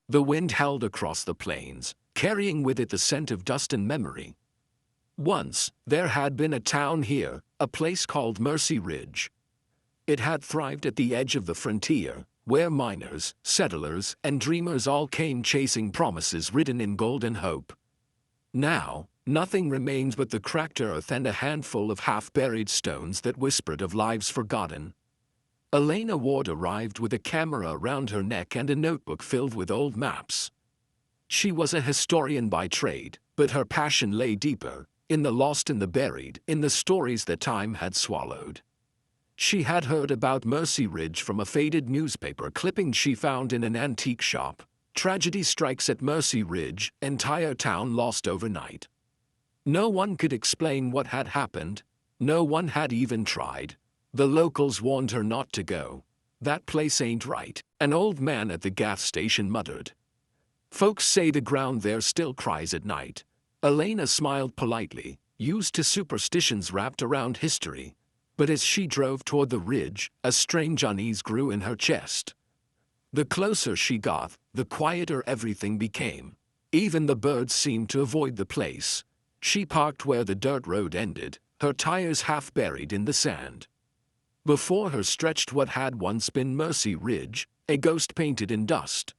The wind howled across the plains, carrying with it the scent of dust and memory. Once, there had been a town here, a place called Mercy Ridge. It had thrived at the edge of the frontier, where miners, settlers, and dreamers all came chasing promises written in golden hope. Now, nothing remains but the cracked earth and a handful of half-buried stones that whispered of lives forgotten. Elena Ward arrived with a camera around her neck and a notebook filled with old maps. She was a historian by trade, but her passion lay deeper, in the lost and the buried, in the stories that time had swallowed. She had heard about Mercy Ridge from a faded newspaper clipping she found in an antique shop. Tragedy strikes at Mercy Ridge, entire town lost overnight. No one could explain what had happened. No one had even tried. The locals warned her not to go. That place ain't right, an old man at the gas station muttered. Folks say the ground there still cries at night. Elena smiled politely, used to superstitions wrapped around history. But as she drove toward the ridge, a strange unease grew in her chest. The closer she got, the quieter everything became. Even the birds seemed to avoid the place. She parked where the dirt road ended, her tires half buried in the sand. Before her stretched what had once been Mercy Ridge, a ghost painted in dust.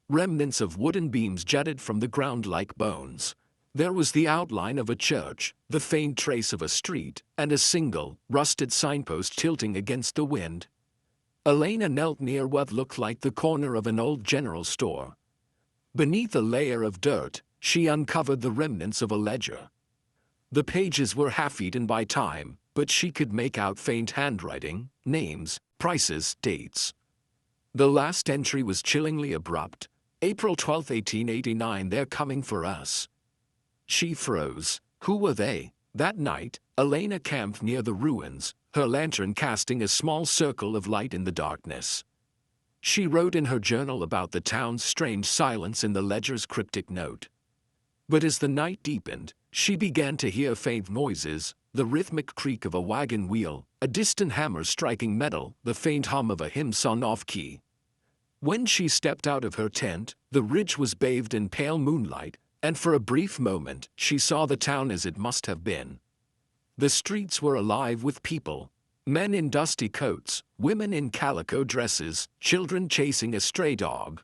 Remnants of wooden beams jutted from the ground like bones. There was the outline of a church, the faint trace of a street, and a single, rusted signpost tilting against the wind. Elena knelt near what looked like the corner of an old general store. Beneath a layer of dirt, she uncovered the remnants of a ledger. The pages were half-eaten by time, but she could make out faint handwriting, names, prices, dates. The last entry was chillingly abrupt. April 12, 1889, they're coming for us. She froze. Who were they? That night, Elena camped near the ruins, her lantern casting a small circle of light in the darkness. She wrote in her journal about the town's strange silence in the ledger's cryptic note. But as the night deepened, she began to hear faint noises, the rhythmic creak of a wagon wheel, a distant hammer striking metal, the faint hum of a hymn sung off-key. When she stepped out of her tent, the ridge was bathed in pale moonlight, and for a brief moment, she saw the town as it must have been. The streets were alive with people. Men in dusty coats, women in calico dresses, children chasing a stray dog.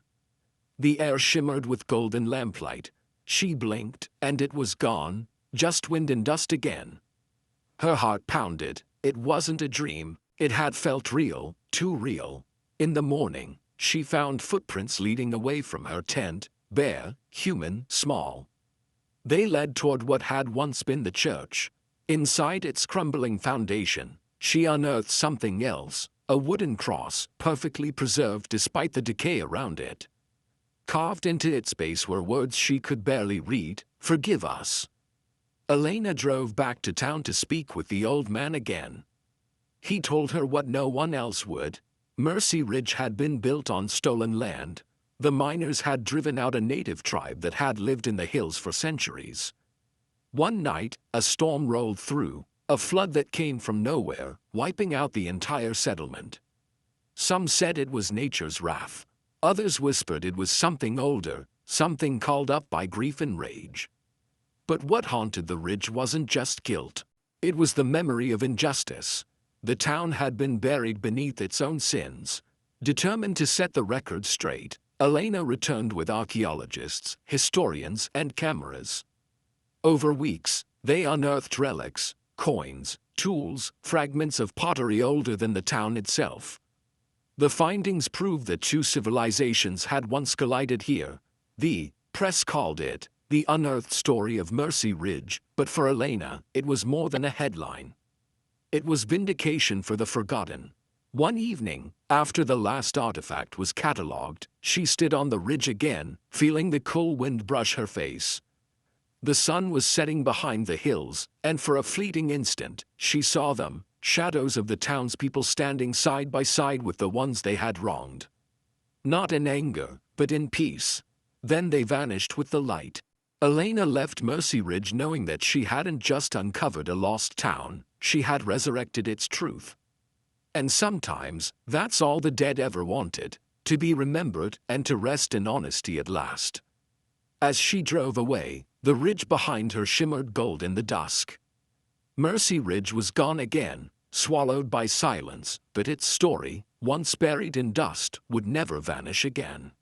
The air shimmered with golden lamplight. She blinked, and it was gone, just wind and dust again. Her heart pounded. It wasn't a dream. It had felt real, too real. In the morning, she found footprints leading away from her tent, bare, human, small. They led toward what had once been the church. Inside its crumbling foundation, she unearthed something else, a wooden cross, perfectly preserved despite the decay around it. Carved into its base were words she could barely read, "Forgive us." Elena drove back to town to speak with the old man again. He told her what no one else would. Mercy Ridge had been built on stolen land. The miners had driven out a native tribe that had lived in the hills for centuries. One night, a storm rolled through, a flood that came from nowhere, wiping out the entire settlement. Some said it was nature's wrath. Others whispered it was something older, something called up by grief and rage. But what haunted the ridge wasn't just guilt. It was the memory of injustice. The town had been buried beneath its own sins. Determined to set the record straight, Elena returned with archaeologists, historians, and cameras. Over weeks, they unearthed relics, coins, tools, fragments of pottery older than the town itself. The findings proved that two civilizations had once collided here. The press called it the unearthed story of Mercy Ridge, but for Elena, it was more than a headline. It was vindication for the forgotten. One evening, after the last artifact was catalogued, she stood on the ridge again, feeling the cool wind brush her face. The sun was setting behind the hills, and for a fleeting instant, she saw them, shadows of the townspeople standing side by side with the ones they had wronged. Not in anger, but in peace. Then they vanished with the light. Elena left Mercy Ridge knowing that she hadn't just uncovered a lost town, she had resurrected its truth. And sometimes, that's all the dead ever wanted, to be remembered and to rest in honesty at last. As she drove away, the ridge behind her shimmered gold in the dusk. Mercy Ridge was gone again, swallowed by silence, but its story, once buried in dust, would never vanish again.